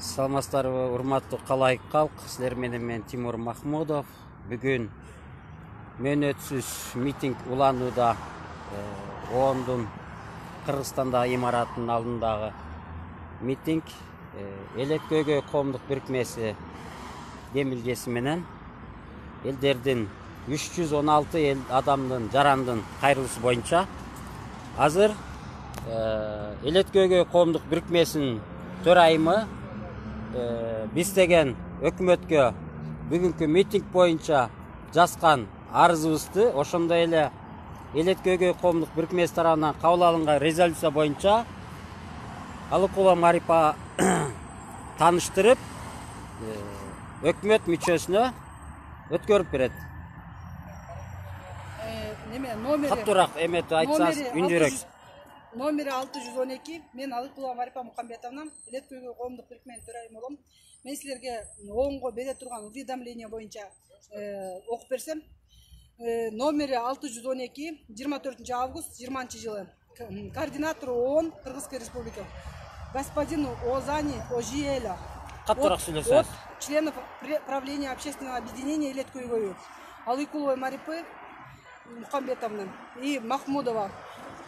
Саламатсыздарбы, урматтуу калайык калк, силер менен мен Тимур Махмудов. Бүгүн мөөнөтсүз митинг уланууда оондун Кыргызстандагы имараттын алдындагы митинг Элет Көйгөй коомдук бирикмеси демилгеси менен элдердин 316 адамдын жарандын кайрылышы боюнча азыр Элет Көйгөй коомдук бирикмесинин төрайымы биз деген өкмөткө бүгүнкү митинг боюнча жазган арызыбызды, ошондой эле Элет Көйгөй коомдук бирикмеси тарабынан кабыл алынган резолюция боюнча Алыкулова Марипа таныштырып, өкмөт мүчөсүнө өткөрүп берет. Каттуураак эметип айтсаңыз үндүрөөк. Номери 612, мен Алыкулова Марипа Мукамбетовна, Элет Көйгөй коомдук бирикменин төрайымы болом. Мен силерге оңго бере турган уведомление боюнча окуп берсем. Номери 612, 24 август 20 жылы. Координатор ООН Кыргызской Республики господин Озани Ожиэля. От членов правления общественного объединения Элет Көйгөй Алыкуловой Марипы Мукамбетовны и Махмудова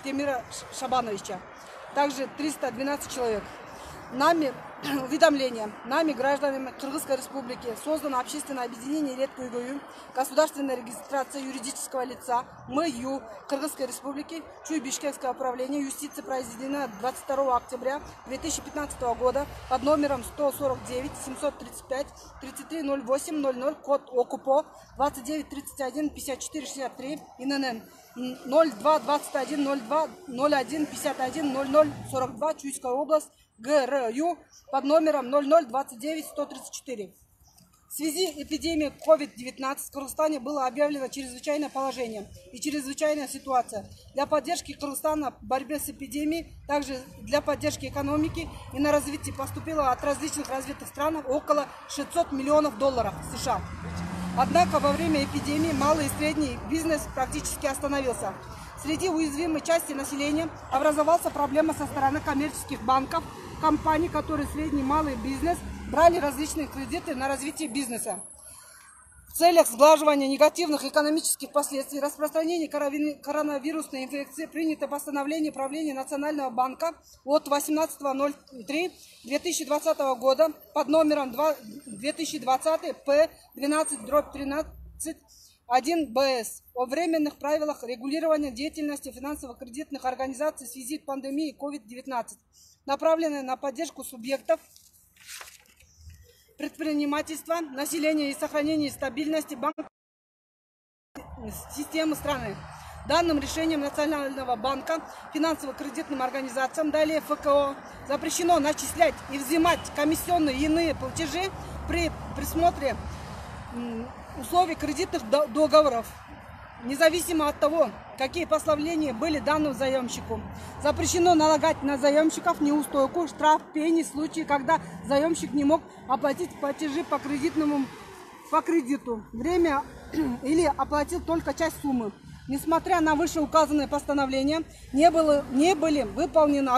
Темира Шабановича. Также 312 человек. Нами, уведомление, нами, гражданами Кыргызской Республики, создано общественное объединение Элет Көйгөй, государственная регистрация юридического лица МЮ Кыргызской Республики, Чуй-Бишкекское управление юстиции произведено 22 октября 2015 года под номером 149 735 3308 00, код ОКУПО 29 31 54 63, ИНН 02 21 02 01 51 00 42, Чуйская область, ГРЮ под номером 0029 134. В связи с эпидемией COVID-19 в Кыргызстане было объявлено чрезвычайное положение и чрезвычайная ситуация. Для поддержки Кыргызстана в борьбе с эпидемией, также для поддержки экономики и на развитие поступило от различных развитых стран около $600 миллионов США. Однако во время эпидемии малый и средний бизнес практически остановился. Среди уязвимой части населения образовалась проблема со стороны коммерческих банков, компаний, которые средний и малый бизнес брали различные кредиты на развитие бизнеса. В целях сглаживания негативных экономических последствий распространения коронавирусной инфекции принято постановление правления Национального банка от 18.03.2020 года под номером 2020 П12/13 1БС о временных правилах регулирования деятельности финансово-кредитных организаций в связи с пандемией COVID-19, направленной на поддержку субъектов предпринимательства, населения и сохранения стабильности банковской системы страны. Данным решением Национального банка финансово-кредитным организациям, далее ФКО, запрещено начислять и взимать комиссионные и иные платежи при присмотре условий кредитных договоров, независимо от того, какие послабления были данным заемщику. Запрещено налагать на заемщиков неустойку, штраф, пени в случае, когда заемщик не мог оплатить платежи по кредиту, время или оплатил только часть суммы. Несмотря на вышеуказанное постановление, не были выполнены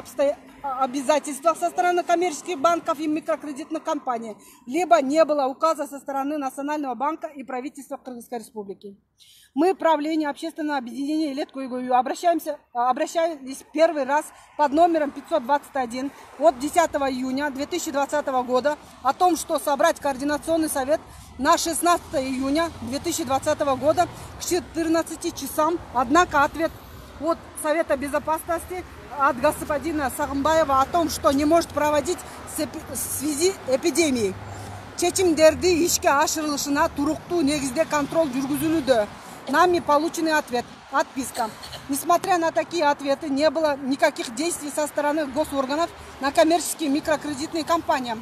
обязательства со стороны коммерческих банков и микрокредитных компаний, либо не было указа со стороны Национального банка и правительства Кыргызской Республики. Мы, правление общественного объединения Элет Көйгөй, обращались первый раз под номером 521 от 10 июня 2020 года о том, что собрать координационный совет на 16 июня 2020 года к 14 часам. Однако ответ от Совета Безопасности от господина Сагымбаева о том, что не может проводить в связи с эпидемией. Чечимдерди ишке ашырылышына туруктуу негизде контроль жүргүзүлүүдө. Нами полученный ответ, отписка. Несмотря на такие ответы, не было никаких действий со стороны госорганов на коммерческие микрокредитные компании.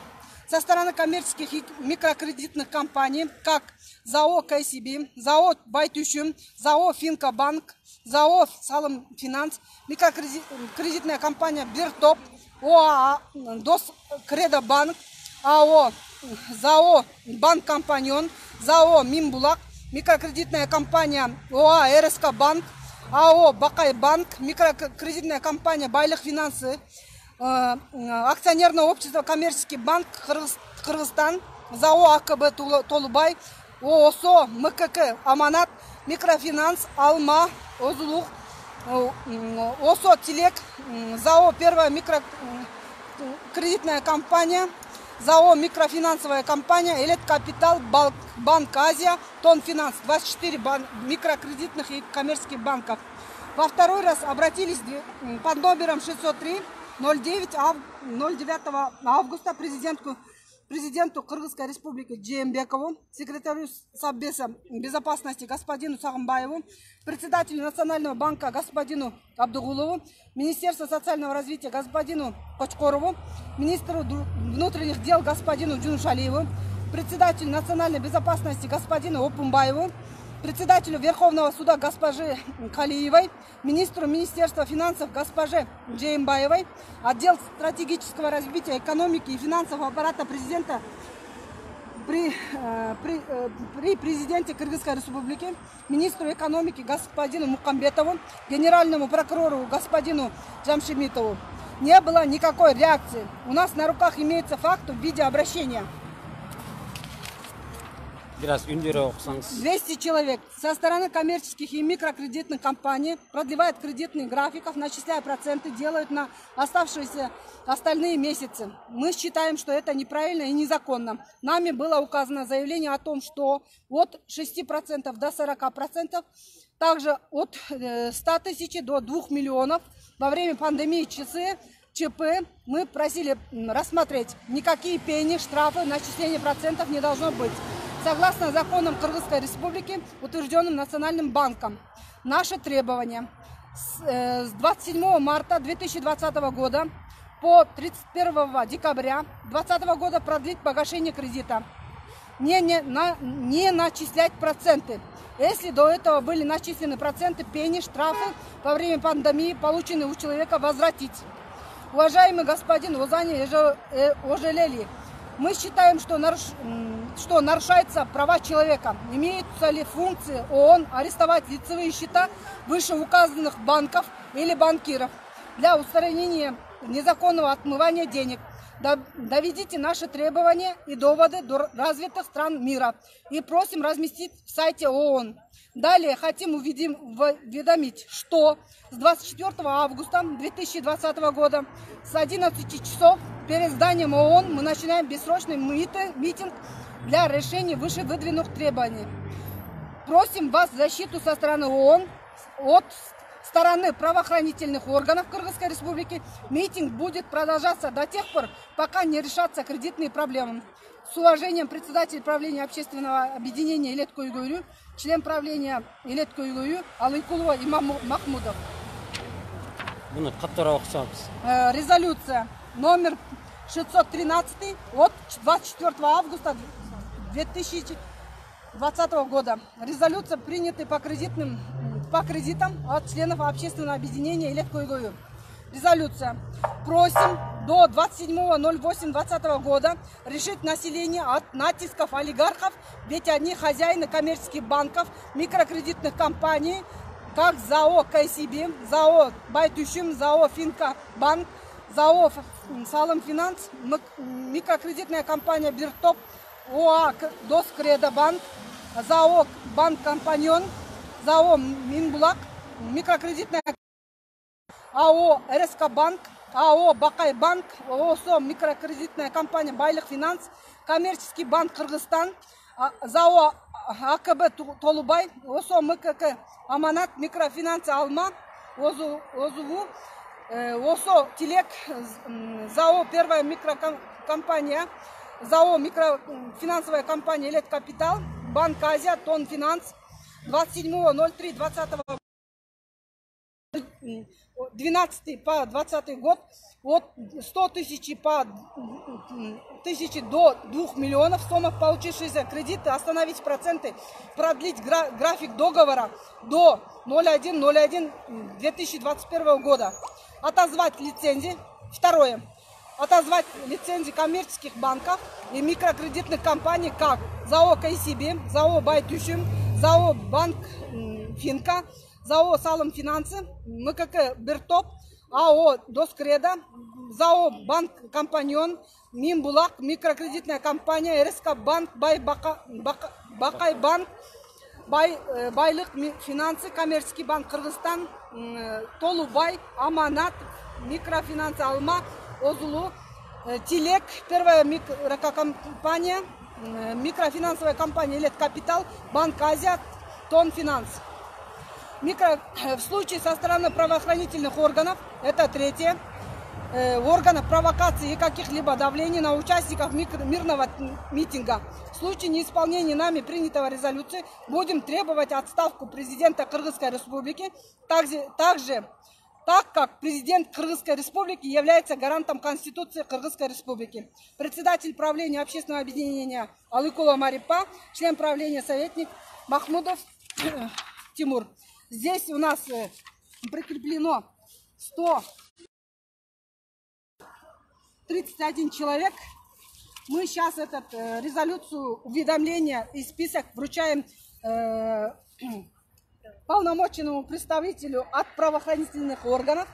Со стороны коммерческих и микрокредитных компаний, как ЗАО КСБ, ЗАО Байтюшин, ЗАО Финкобанк, ЗАО Салым Финанс, микрокредитная компания Биртоп, ОАА ДОС Кредобанк, АО ЗАО Банк Компаньон, ЗАО Минбулак, микрокредитная компания ОАА РСК Банк, АО Бакай Банк, микрокредитная компания Байлых Финансы, акционерное общество «Коммерческий банк Кыргызстан», ЗАО АКБ Толубай, ООСО МКК Аманат, микрофинанс Алма Озулух, ОСО Телек, ЗАО Первая микрокредитная компания, ЗАО микрофинансовая компания Элит Капитал, Банк Азия, Тон Финанс, 24 микрокредитных и коммерческих банков. Во второй раз обратились под номером 603 09 августа президенту Кыргызской республики Джеймбекову, секретарю Совбеза безопасности господину Сагымбаеву, председателю Национального банка господину Абдугулову, Министерству социального развития господину Кочкорову, министру внутренних дел господину Джуншалиеву, председателю национальной безопасности господину Опумбаеву, председателю Верховного суда госпоже Калиевой, министру Министерства финансов госпоже Джеймбаевой, отдел стратегического развития экономики и финансового аппарата президента при президенте Кыргызской республики, министру экономики господину Мукамбетову, генеральному прокурору господину Джамшимитову. Не было никакой реакции. У нас на руках имеется факт в виде обращения. 200 человек со стороны коммерческих и микрокредитных компаний продлевают кредитный графиков, начисляя проценты, делают на оставшиеся остальные месяцы. Мы считаем, что это неправильно и незаконно. Нами было указано заявление о том, что от 6% до 40%, также от 100 тысяч до 2 миллионов во время пандемии ЧП мы просили рассмотреть. Никакие пени, штрафы, начисление процентов не должно быть. Согласно законам Кыргызской республики, утвержденным Национальным банком, наше требование с 27 марта 2020 года по 31 декабря 2020 года продлить погашение кредита, не начислять проценты. Если до этого были начислены проценты, пени, штрафы во время пандемии, полученные у человека, возвратить. Уважаемый господин Озани Ожелели, мы считаем, что нарушаются права человека. Имеются ли функции ООН арестовать лицевые счета вышеуказанных банков или банкиров для устранения незаконного отмывания денег? Доведите наши требования и доводы до развитых стран мира и просим разместить в сайте ООН. Далее хотим уведомить, что с 24 августа 2020 года с 11 часов перед зданием ООН мы начинаем бессрочный митинг для решения вышевыдвинутых требований. Просим вас защиту со стороны ООН от стороны правоохранительных органов Кыргызской республики. Митинг будет продолжаться до тех пор, пока не решатся кредитные проблемы. С уважением, председатель правления общественного объединения Илет Койгуйлю, член правления Илет Койгуйлю Алыкулова и Махмудов. Резолюция номер 613 от 24 августа 2020 года. Резолюция принята по кредитам от членов общественного объединения Илет Койгуйлю. Резолюция. Просим до 27.08.2020 года решить население от натисков олигархов, ведь они хозяины коммерческих банков, микрокредитных компаний, как ЗАО КСБ, ЗАО Байтушим, ЗАО Финка Банк, ЗАО Салым Финанс, микрокредитная компания Биртоп, ОА Доскредо Банк, ЗАО Банк Компаньон, ЗАО Минбулак, микрокредитная АО РСК Банк, АО Бакай Банк, ОСО микрокредитная компания Байлык Финанс, коммерческий банк Кыргызстан, ЗАО АКБ Толубай, ОСО МКК Аманат, микрофинансы Алма, ОЗУВУ, ОСО Телек, ЗАО Первая микрокомпания, ЗАО микрофинансовая компания Элит Капитал, Банк Азия, Тон Финанс, 27.03.20 12 по 20 год от 100 тысяч до 2 миллионов суммах получившиеся кредиты, остановить проценты, продлить график договора до 01.01.2021 года, отозвать лицензии. Второе. Отозвать лицензии коммерческих банков и микрокредитных компаний, как ЗАО КСБ, ЗАО Байтушим, ЗАО Банк Финка, ЗАО Салым Финансы, МКК Биртоп, АО Доскредо, ЗАО «Банк Компаньон», Минбулак, микрокредитная компания, РСК банк, Бакай банк, Байлык финансы, коммерческий банк Кыргызстан, Толубай, Аманат, микрофинансы Алма, Озулу, Тилек, первая микрокомпания, микрофинансовая компания Лет Капитал, Банк Азия, Тон Финанс. В случае со стороны правоохранительных органов, это третье, органов провокации и каких-либо давлений на участников мирного митинга. В случае неисполнения нами принятого резолюции будем требовать отставку президента Кыргызской Республики, так как президент Кыргызской Республики является гарантом Конституции Кыргызской Республики. Председатель правления общественного объединения Алыкулова Марипа, член правления советник Махмудов Тимур. Здесь у нас прикреплено 131 человек. Мы сейчас эту резолюцию, уведомление и список вручаем полномоченному представителю от правоохранительных органов.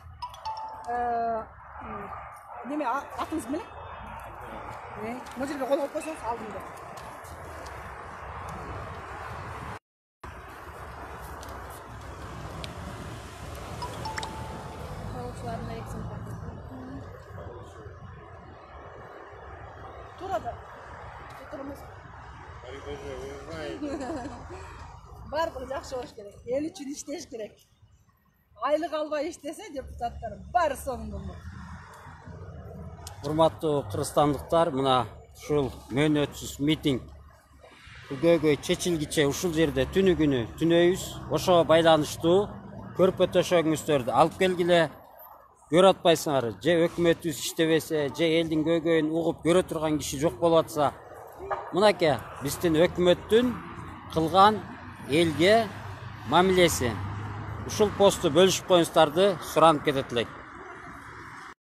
Барлығы жақсы болуш керек. Ел үшін іштеш керек. Айлық албай іштесе депутаттар бәрі соның болмақ. Урматтуу кыргызстандыктар, мына ушул мөөнөтсүз митинг күгөйгөй чечилгиче ушул жерде түнү күнү түнөйбүз. Ошого байланыштуу көрпө төшөгүңүздөрдү алып келгиле. Көрүп атпайсыңар, же өкмөтүбүз иштебесе, же элдин көйгөйүн угуп көрө турган киши жок болуп атса, мынакей биздин өкмөттүн кылган элге мамилеси. Ушул посту бөлүшүп коюңуздарды суранып кетет элек.